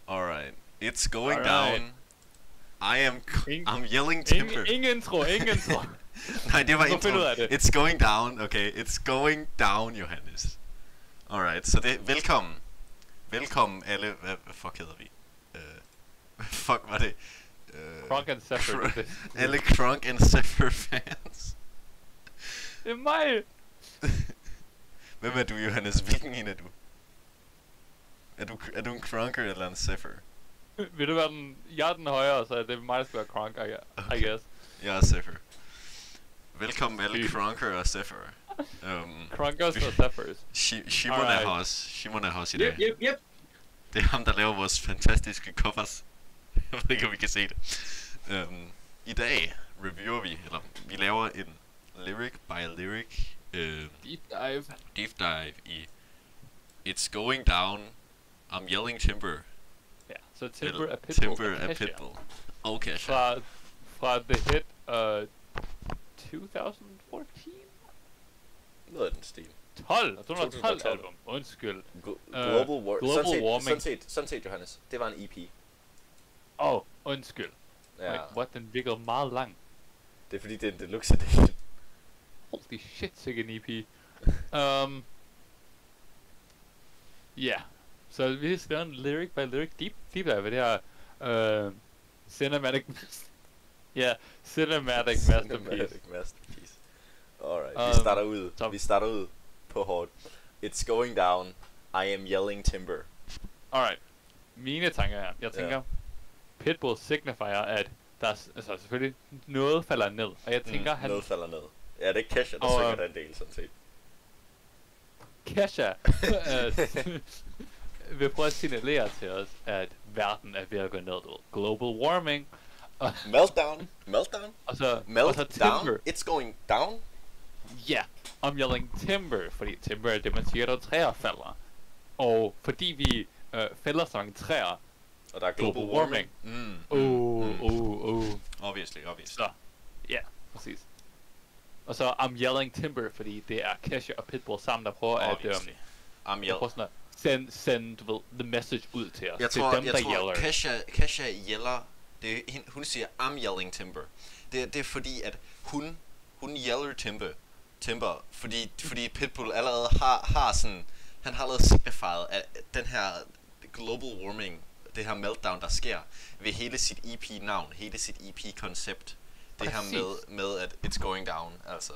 Alright. It's going Alright. down. I'm yelling Ingen timber. intro. Nej, det var Du må finde ud intro. af det. It's going down, okay. It's going down, Johannes. Alright, så det velkommen. Velkommen alle. Hvad fuck hedder vi? Hvad fuck var det? Crunk and Zephyr. Alle Crunk and Zephyr fans. Det er mig! Hvem er du, Johannes? Hvilken en er du? Er du en Crunker eller en Zephyr? Vil du være den... Jeg er den højere, så det er mig, der skal være Crunk, I guess. Jeg er Zephyr. Velkommen alle Crunker og Zephyr. Crunkers og Zephyrs. Shimon er her også. Shimon er her også i dag. Yep. Det er ham, der laver vores fantastiske covers. Jeg ved ikke, om vi kan se det. I dag reviewer vi, eller vi laver en lyric by lyric Deep dive. i It's Going Down, I'm Yelling Timber. Ja, så Timber er Pitbull. Timber er Pitbull. Og Kesha. Fra The Hit 2014? Noget af den stil. 2012 album. Undskyld. Global Warming. Sådan set, Johannes. Det var en EP. Undskyld. Ja. Wait, what? Den virkede meget lang. Det er fordi, det er en deluxe edition. Holy shit, sikke en EP. Ja. Så vi har skrevet en lyric by lyric deep dive ved det her cinematic masterpiece. Alright, vi starter ud på hårdt. It's going down, I am yelling timber. Alright. Mine tanker her. Jeg tænker, Pitbull signifier, at der er, altså selvfølgelig noget falder ned. Og jeg tænker, han... Noget falder ned. Ja, det er Kesha, der synger den del, sådan set. Kesha vil prøve at signalere til os, at verden er ved at gå ned. Global warming. Meltdown. Og så Meltdown. It's going down. Ja, I'm yelling timber, fordi timber er det, man siger, der træer falder. Og fordi vi fælder så mange træer, og der er global warming. Obviously. Så, ja, præcis. Og så I'm yelling timber, fordi det er Kesha og Pitbull sammen, der prøver at send the message ud til os. Jeg tror Kesha yeller. Hun siger I'm yelling timber. Det er fordi at hun yeller timber, fordi Pitbull allerede har sådan, han har allerede signified at den her global warming, det her meltdown der sker ved hele sit EP navn, hele sit EP koncept. Det her med at it's going down, altså.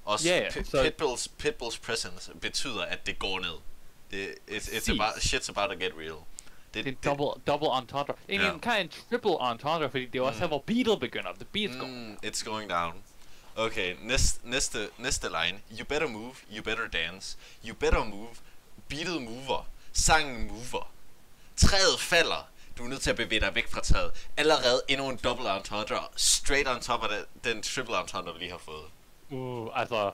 Også Pitbulls presence betyder at det går ned. Shit's about to get real. Det er double entendre. Egentlig kan en triple entendre, fordi det er også her, hvor beatet begynder. The beat's going. It's going down. Okay, næste line. You better move, you better dance. You better move. Beatet mover. Sangen mover. Træet falder. Du er nødt til at bevæge dig væk fra træet. Allerede endnu en double entendre. Straight on top af den triple entendre, vi lige har fået. Altså...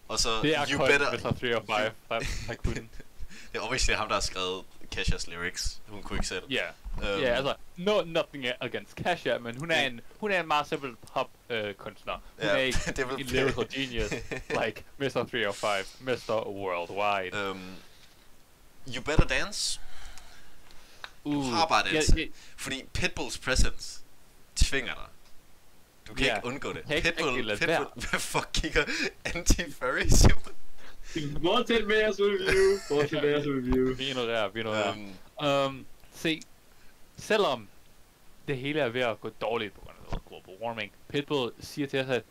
Og så... Det er you better... Mr. 3 og 5. Der kunne... Det er obviously ham, der har skrevet Keshas lyrics. Hun kunne ikke selv. Ja, altså, nothing against Kesha, men hun er en meget simpel pop-kunstner. Hun er ikke en lyrical genius, like Mr. 3 og 5, Mr. Worldwide. You better dance. Du har bare danse. Fordi Pitbulls presence tvinger dig. Du kan ikke undgå det. Pitbull, hvad fuck kigger anti-furry simpelthen? Fortsæt med jeres review. Vi ignorerer. Se, selvom det hele er ved at gå dårligt på grund af global warming, Pitbull siger til os, at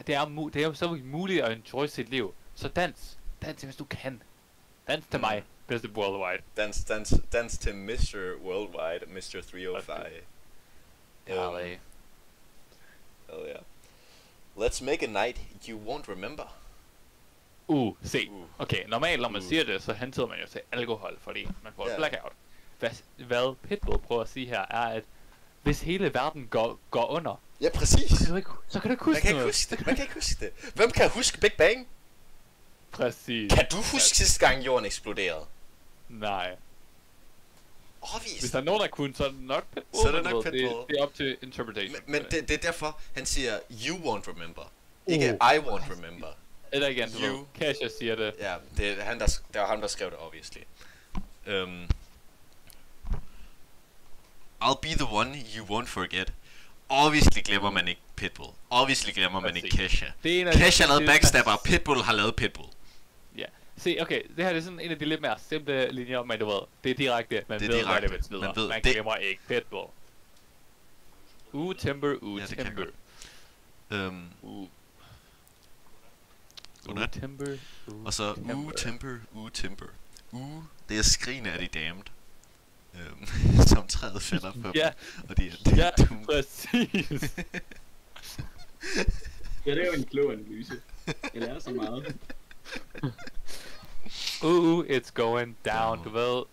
det er så muligt at enjoy sit liv. Så dans hvis du kan. Dans til mig, Mr. Worldwide. Dans til Mr. Worldwide, Mr. 305. Hell yeah. Let's make a night you won't remember. Se. Okay, normalt når man siger det, så hentyder man jo til alkohol, fordi man får et blackout. Hvad Pitbull prøver at sige her, er at hvis hele verden går under... Ja, præcis. Så kan du ikke huske noget. Man kan ikke huske det. Hvem kan huske Big Bang? Præcis. Kan du huske sidste gang jorden eksploderede? Nej. Obviously. Hvis der er nogen, der kunne, så er det nok Pitbull. Så er det nok Pitbull. Det er op til interpretation. Men det er derfor, han siger, you won't remember. Ikke I won't remember. Eller igen, Kesha siger det. Ja, det er ham, der skrev det, obviously. I'll be the one you won't forget. Obviously glemmer man ikke Pitbull. Obviously glemmer man ikke Kesha. Kesha har lavet Backstabber, Pitbull har lavet Pitbull. Ja. Se, okay, det her det er sådan en af de lidt mere simple linjer, men du ved, det er direkte, man Det er ved, direkte, hvad det betyder. Man det- glemmer ikke Pitbull. Timber, Ja, det kan jeg Timber. Godnat. Timber, Og så Timber. Det er skrigende af de damned. Som træet falder på dem. Ja. Og det er Ja, doom. præcis. Ja, det er jo en klog analyse. Jeg lærer så meget. It's going down, du ved.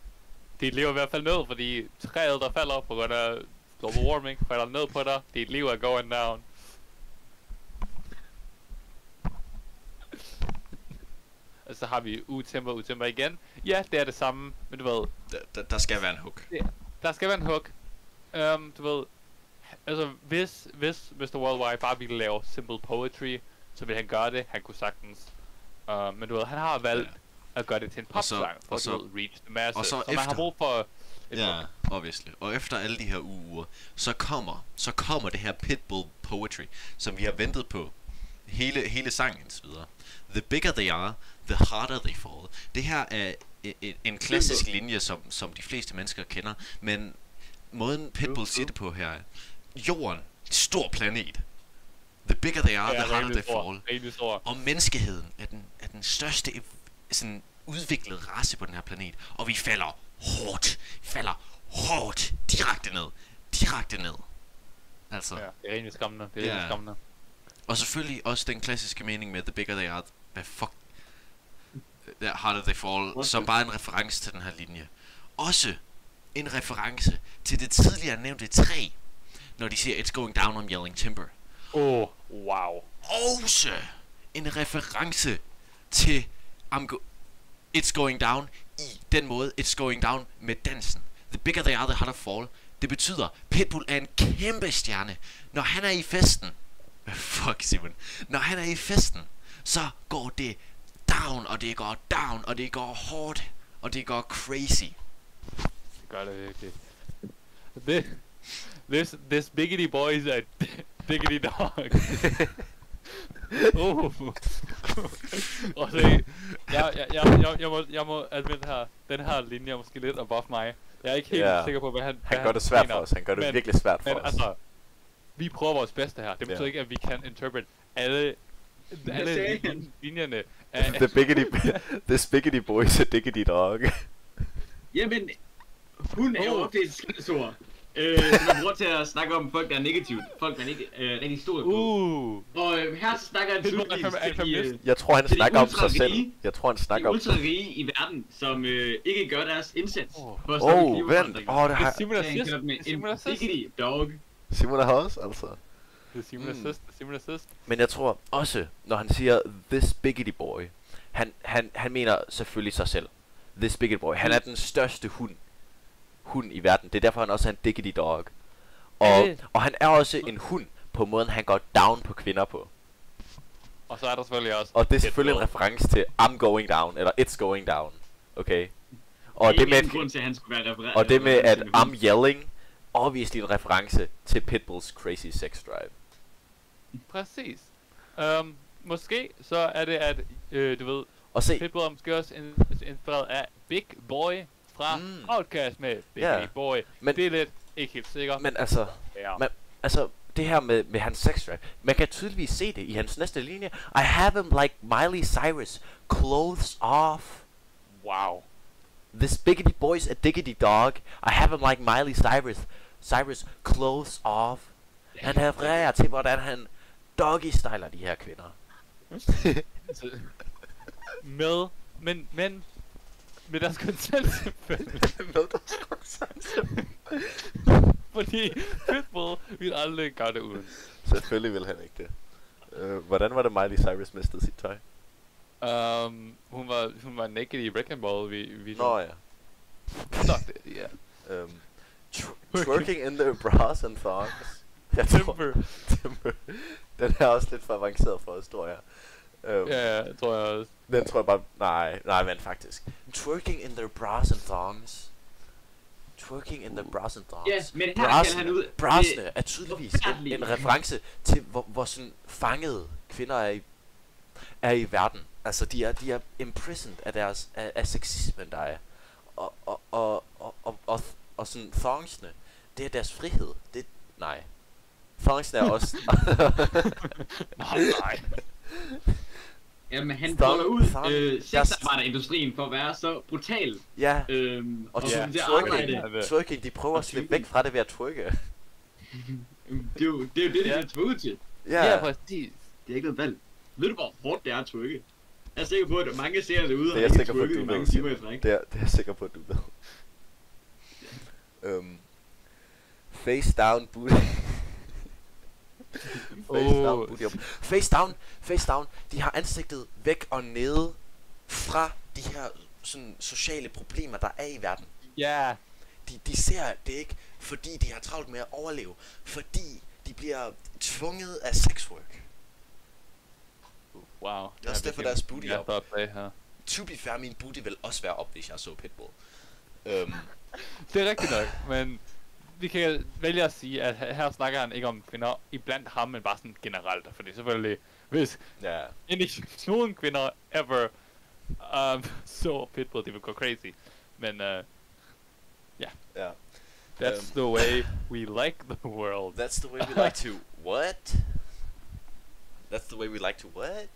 Dit liv er i hvert fald ned, fordi træet, der falder på grund af global warming, falder ned på dig. Dit liv er going down. Og så har vi Timber igen. Ja, det er det samme, men du ved, Der skal være en hook. der skal være en hook. Du ved, altså hvis Mr. Worldwide bare ville lave simple poetry, så ville han gøre det. Han kunne sagtens. Men du ved, han har valgt at gøre det til en popsang for at reach the masses. og så man har brug for Ja, obviously. Og efter alle de her uger, så kommer det her Pitbull poetry, som vi har ventet på hele sangen indtil videre. The bigger they are, the harder they fall. Det her er en klassisk linje, som de fleste mennesker kender, men måden Pitbull siger det på her er, jorden, stor planet. The bigger they are, the harder they fall. Og menneskeheden er den største sådan udviklede race på den her planet, og vi falder hårdt direkte ned. Altså. Ja, det er rimelig skræmmende. Og selvfølgelig også den klassiske mening med the bigger they are, the harder they fall, som bare en reference til den her linje. Også en reference til det tidligere nævnte træ, når de siger it's going down, I'm yelling timber. Wow. Også en reference til it's going down i den måde it's going down med dansen. The bigger they are, the harder fall. Det betyder Pitbull er en kæmpe stjerne. Når han er i festen, fuck Simon, når han er i festen, så går det down, og det går down, og det går hårdt, og det går crazy. Det gør det virkelig. This biggity boy is a diggity dog. Og se, jeg må adminde her, den her linje er måske lidt above mig. Jeg er ikke helt sikker på, hvad han gør det svært mener, for os. Han gør det virkelig svært for os. Altså, vi prøver vores bedste her. Det betyder ikke, at vi kan interpret alle linjerne. The spiggity boy is a diggity dog. Jamen, hun er jo ofte et skældsord. Som man bruger til at snakke om folk, der er negativt. Folk, man ikke rigtig stoler på. Og her snakker han tydeligvis jeg tror, han snakker om sig selv. De ultra-rige i verden, som ikke gør deres indsats for at stoppe klimaforandringer. Det har Simon en diggity dog. Simon har også, altså. Det er Simon assist. Men jeg tror også, når han siger this biggity boy, han mener selvfølgelig sig selv. This biggity boy. Han er den største hund i verden. Det er derfor han også er en diggity dog. Og han er også en hund på måden han går down på kvinder på. Og så er der selvfølgelig også. Og det er selvfølgelig en reference til I'm going down eller it's going down. Okay. Og det med at I'm yelling, obviously en reference til Pitbulls crazy sex drive. Præcis. Måske så er det at du ved, og se, Pitbull er måske også inspireret af Big Boy fra Outcast med Big Boy. Men det er lidt ikke helt sikkert. Men altså, det her med hans sex drive, man kan tydeligvis se det i hans næste linje. I have him like Miley Cyrus, clothes off. Wow. This biggity boy's a diggity dog. I have him like Miley Cyrus, clothes off. Han refererer til, hvordan han doggy-styler de her kvinder. med deres konsent selvfølgelig. Med deres konsent. Fordi Pitbull vil aldrig gøre det uden. Selvfølgelig vil han ikke det. Hvordan var det Miley Cyrus mistede sit tøj? Hun var naked i Wrecking Ball vi Nå ja. Twerking in their bras and thongs. Timber. Den er også lidt for avanceret for os, tror jeg. Ja, tror jeg også. Den tror jeg bare... Nej, men faktisk. Twerking in their bras and thongs. Twerking in the brass and thongs. Ja, men her kalder han ud... Brassene er tydeligvis forfærdeligt. en reference til, hvor sådan fangede kvinder er i verden. Altså, de er imprisoned af deres af sexismen, der er. Og sådan thongsene, det er deres frihed. Nej. Thongsene er også... Nej. Jamen, han folder ud sexarbejderindustrien for at være så brutal. Ja. Og de det arbejde. twerking, de prøver at slippe væk fra det ved at twerke. Det er jo det, de bliver tvunget til. Ja, præcis. Det er ikke noget valg. Ved du, hvor hårdt det er at twerke? Jeg er sikker på, at mange ser det ude og Det er ikke sikker på, twerket i mange timer i træk. Det er jeg sikker på, at du ved. Face down booty. Face down. De har ansigtet væk og nede fra de her sådan sociale problemer, der er i verden. Ja. De ser det ikke, fordi de har travlt med at overleve, fordi de bliver tvunget af sexwork. Wow. Det er også derfor deres booty op. Her. To be fair, min booty vil også være op, hvis jeg så Pitbull. Det er rigtigt nok, men vi kan vælge at sige, at her snakker han ikke om kvinder iblandt ham, men bare sådan generelt. Fordi selvfølgelig, hvis nogen kvinder ever så Pitbull, de vil gå crazy. Men Yeah. That's the way we like the world. That's the way we like to what? That's the way we like to what?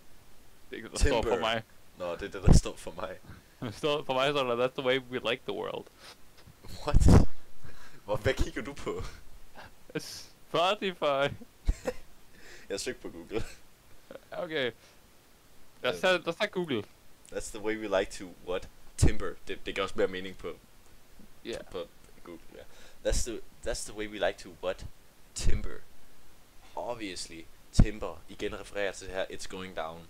Det står for mig. Nå, det er det, der står for mig. For mig så er that's the way we like the world. What? Hvad kigger du på? Spotify. Jeg søgte på Google. Okay. Lad os tage Google. That's the way we like to what? Timber. Det giver også mere mening på på Google. Yeah. That's the way we like to what? Timber. Obviously, timber igen refererer til det her It's going down.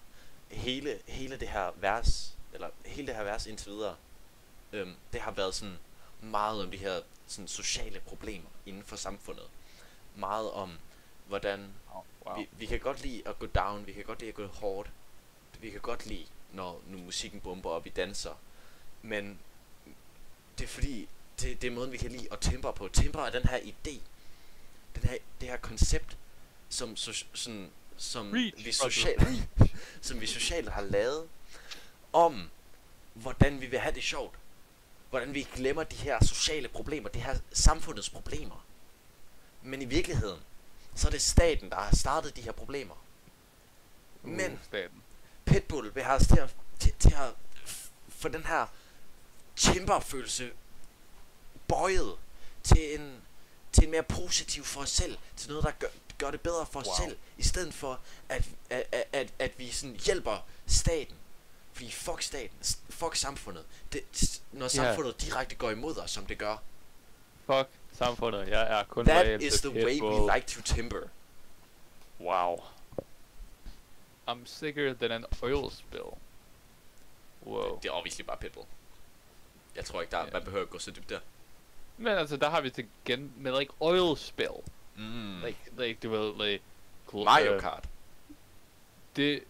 Hele det her vers, eller hele det her vers indtil videre, det har været sådan meget om de her sådan sociale problemer inden for samfundet. Meget om hvordan vi kan godt lide at gå down, vi kan godt lide at gå hårdt, vi kan godt lide når nu musikken bomber og vi danser, men det er fordi det er måden vi kan lide at timber på. Timber er den her idé, det her koncept som vi socialt har lavet om hvordan vi vil have det sjovt, hvordan vi glemmer de her sociale problemer, de her samfundets problemer. Men i virkeligheden så er det staten, der har startet de her problemer. Men staten. Pitbull vil have os til at få den her timberfølelse bøjet til en mere positiv for os selv, til noget der gør det bedre for os selv, i stedet for at vi sådan hjælper staten. Fordi fuck staten, fuck samfundet. Når samfundet direkte går imod os, som det gør. Fuck samfundet, jeg er kun That is the way we like to timber. Wow. I'm sicker than an oil spill. Wow. Det er obviously bare Pitbull. Jeg tror ikke, man behøver at gå så dybt der. Men altså, der har vi til igen med like oil spill. Like du ved, like Mario Kart. Det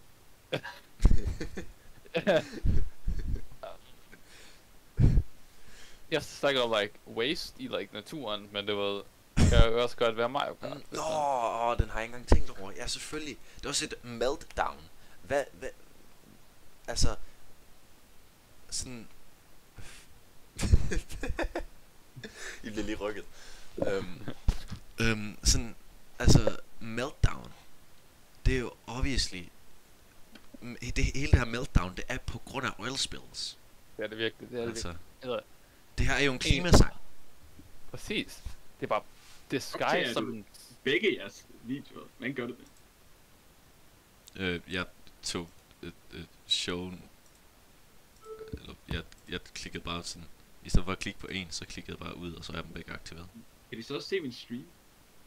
jeg snakker om like waste i like naturen, men det ved kan jo også godt være Mario Kart. Den har jeg ikke engang tænkt over. Ja, selvfølgelig. Det er også et meltdown. Hvad altså sådan I bliver lige rykket. Sådan altså meltdown. Det er jo obviously hele det her meltdown, det er på grund af oil spills. Ja, det er virkelig. Det er altså, virkelig. Det her er jo en klimasang. Præcis. Det er bare disguise som begge jeres videoer. Hvordan gør du det? Jeg tog et show. Jeg klikkede bare sådan. I stedet for at klikke på en, så klikkede jeg bare ud, og så er dem begge aktiveret. Kan de så også se min stream?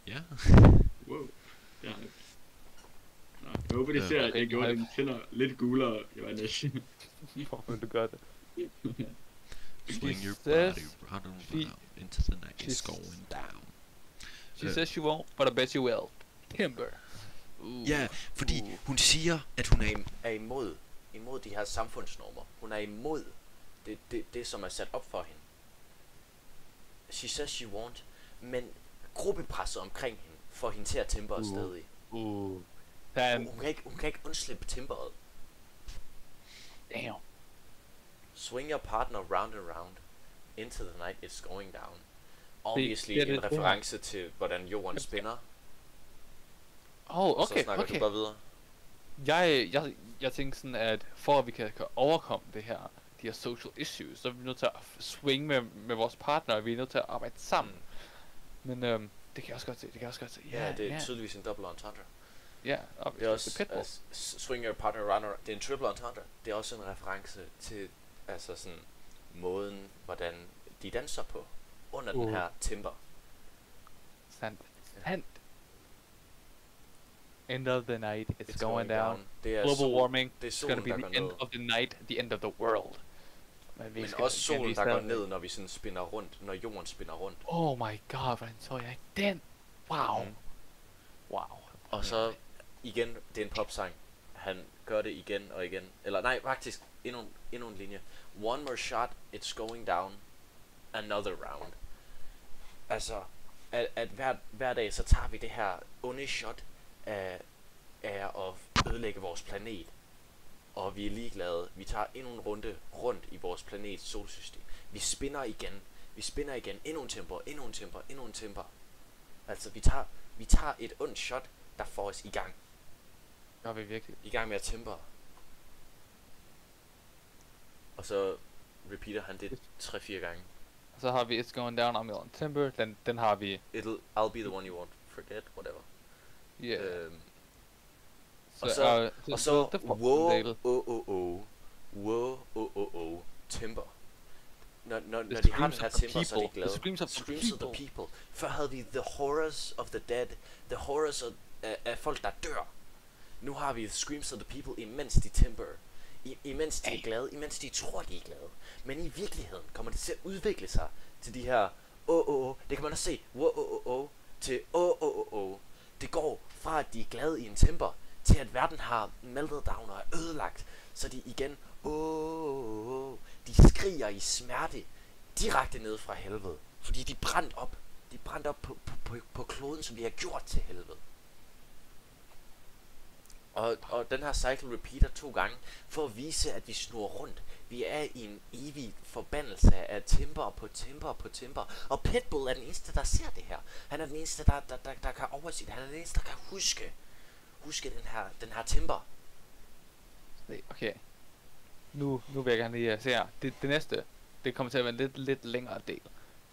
Ja. Wow. Ja. Jeg håber de ser, at jeg gjorde den tænder lidt gulere. Jeg var næsten. Hvorfor du gør det? Swing your body round and round into the night. It's going down. She says she won't, but I bet you will. Timber. Ja, fordi hun siger, at hun er imod de her samfundsnormer. Hun er imod det som er sat op for hende. she says she won't, men gruppepresset omkring hende får hende til at Timber stadig. Dan, Hun kan ikke undslippe Timberet. damn. Swing your partner round and round. Into the night it's going down. Obviously det en reference til, hvordan jorden spinner. Okay, Så snakker du bare videre. Jeg tænker sådan, at for at vi kan overkomme de her social issues, så er vi nødt til at swing med vores partner, vi er nødt til at arbejde sammen. Men det kan jeg også godt se, Ja, det er tydeligvis en double entendre. Ja, Det er også, swing your partner around, det er en triple entendre. Det er også en reference til, altså sådan, måden, hvordan de danser på, under den her Timber. Sandt. End of the night, it's going down. Global warming, it's gonna be the end of the night, the end of the world. Men også solen, der går ned, når vi sådan spinner rundt, når jorden spinner rundt. Oh my god, hvordan så jeg ikke den? Wow. Wow. Og så, igen, det er en popsang. Han gør det igen og igen. Eller nej, faktisk, endnu en linje. One more shot, it's going down. Another round. Altså, at hver dag, så tager vi det her onde shot af at ødelægge vores planet. Og vi er ligeglade. Vi tager endnu en runde rundt i vores planets solsystem. Vi spinner igen. Endnu en temper. Altså, vi tager et ondt shot, der får os i gang. Gør vi virkelig. I gang med at temper. Og så repeater han det 3-4 gange. Så har vi It's Going Down, I'm on Timber. Den har vi. I'll be the one you won't forget, whatever. Yeah. Og så whoa, Timber. Når de har den her Timber, så er de glade. Screams of the people. Før havde vi the horrors of the dead, the horrors af folk, der dør. Nu har vi the screams of the people, imens de Timber. Imens de er glade, imens de tror, de er glade. Men i virkeligheden kommer det til at udvikle sig til de her det kan man også se, til Det går fra, at de er glade i en Timber, til at verden har melted down og er ødelagt, så de igen, de skriger i smerte direkte ned fra helvede, fordi de brændt op. De brændt op på kloden, som vi har gjort til helvede. Og den her cycle repeater 2 gange, for at vise, at vi snurrer rundt. Vi er i en evig forbandelse af Timber på Timber. Og Pitbull er den eneste, der ser det her. Han er den eneste, der kan overse det. Han er den eneste, der kan huske den her Timber. Okay. Nu vil jeg gerne lige se her. Det næste, det kommer til at være en lidt længere del.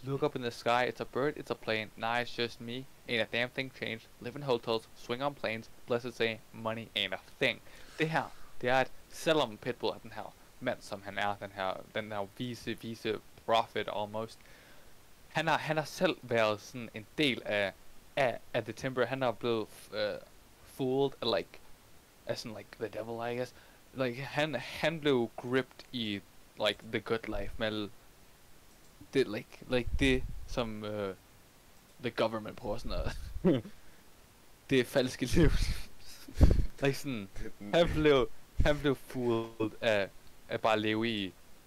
Look up in the sky, it's a bird, it's a plane, nah, it's just me, ain't a damn thing changed, live in hotels, swing on planes, blessed say, money ain't a thing. Det her, det er, at selvom Pitbull er den her mand, som han er, den her vise prophet almost, han har selv været sådan en del af The Timber. Han er blevet fooled, as in the devil, I guess. Han blev gripped i, the good life, med det som the government prøver sådan at det er falske liv. Sådan, han blev fooled af bare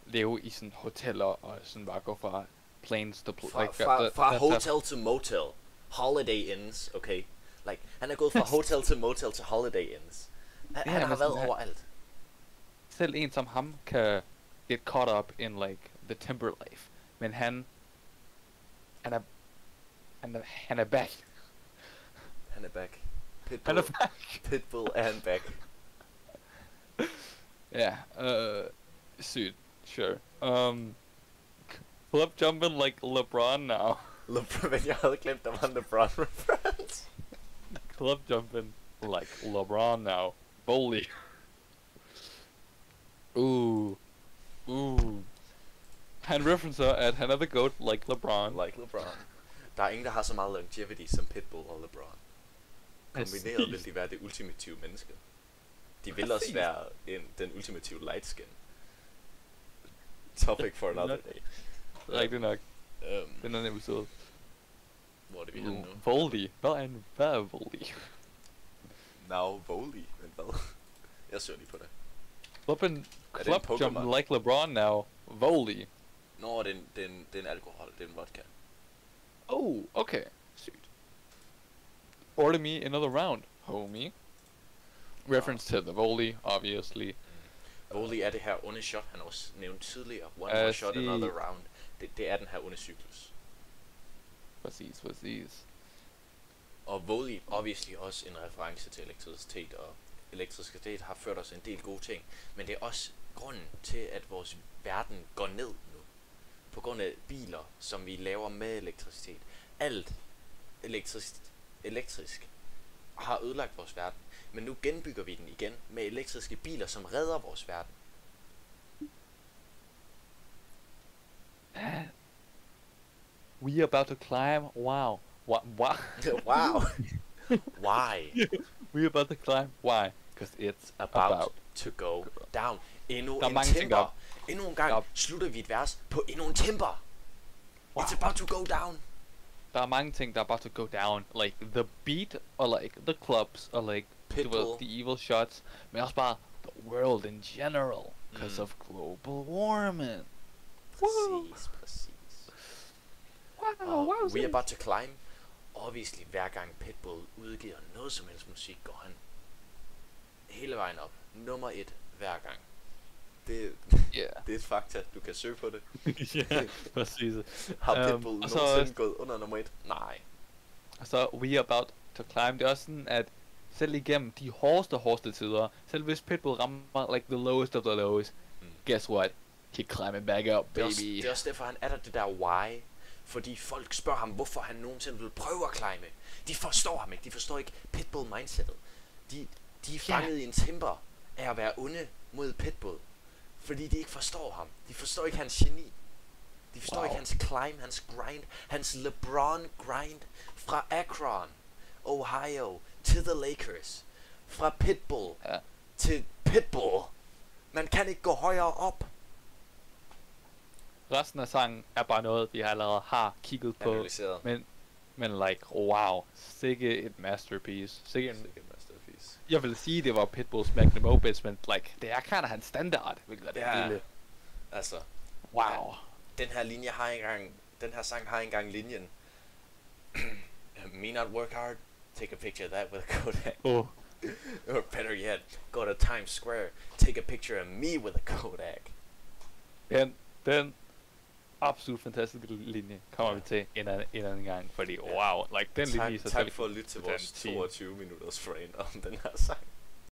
leve i sådan hoteller og sådan bare gå fra planes to fra hotel til motel, holiday inns, okay? Han er gået fra hotel til motel til holiday inns. Han har været overalt. Selv en som ham kan get caught up in the Timber life. Men han er back. Han er back. Pitbull and back. Ja, sygt, sure. Club jumping like LeBron now. Men jeg havde glemt, der var en LeBron reference. Club jumping like LeBron now. Bowley. Ooh. Han referencer, at han er the GOAT like LeBron. Der er ingen, der har så meget longevity som Pitbull og LeBron. Kombineret vil de være det ultimative menneske. De vil også være den ultimative light skin. Topic for another day. Rigtig nok. Den anden episode. Hvor er det vi henne nu? Voldy. Hvad er Voldy? Now Voldy. Men hvad? Jeg søger lige på det. Club jump like LeBron now. Voldy. Nå, det er en alkohol. Det er en vodka. Okay. Sygt. Order me another round, homie. Reference to the volley, obviously. Volley er det her onde shot, han også nævnte tidligere. One more shot, another round. Det er den her onde cyklus. Præcis. Og volley, obviously også en reference til elektricitet, og elektricitet har ført os en del gode ting. Men det er også grunden til, at vores verden går ned nu. På grund af biler, som vi laver med elektricitet. Alt elektrisk har ødelagt vores verden. Men nu genbygger vi den igen med elektriske biler, som redder vores verden. We are about to climb. Wow. Wow. Wow. Why? We are about to climb. Why? Because it's About to go down. Endnu Der er en mange ting, timber. Endnu en gang der- slutter vi et vers på endnu en timber. Wow. It's about to go down. Der er mange ting, der er about to go down. Like the beat, or like the clubs, or like Pitbull. the evil shots. Men også bare the world in general. Because of global warming. Præcis. Wow, Og We Are About To Climb. Obviously, hver gang Pitbull udgiver noget som helst musik, går han hele vejen op. Nummer 1 hver gang. Det Yeah. er et fakta, du kan søge på det. Ja, præcis. Har Pitbull og så nogensinde også- gået under nummer 1? Nej. Så We Are About To Climb, det er også sådan, at selv igennem de hårdeste tider, selv hvis Pitbull rammer like the lowest of the lows, guess what? He climbing back up, Det er, også, baby. det er også derfor, han er der det der why. Fordi folk spørger ham, hvorfor han nogensinde vil prøve at climbe. De forstår ham ikke. De forstår ikke Pitbull mindsetet. De er fanget i en timber af at være onde mod Pitbull. Fordi de ikke forstår ham. De forstår ikke hans geni. De forstår ikke hans climb, hans grind, hans LeBron grind. Fra Akron, Ohio, til the Lakers. Fra Pitbull til Pitbull. Man kan ikke gå højere op. Resten af sangen er bare noget, vi allerede har kigget på. Analyseret. Men like, wow, sikke et masterpiece. Sikke en, Sikkert masterpiece. jeg vil sige, det var Pitbulls magnum opus, men like, det er kind of hans standard, hvilket er det Ja. lille. Altså, Wow. den her linje har engang, den her sang har engang linjen. Me not work hard, take a picture of that with a Kodak. Oh. Or better yet, go to Times Square, take a picture of me with a Kodak. Den absolut fantastiske linje kommer vi til en anden gang, fordi wow, like den linje i sig Tak selv. for at lytte til vores den 22 minutters frame om den her sang.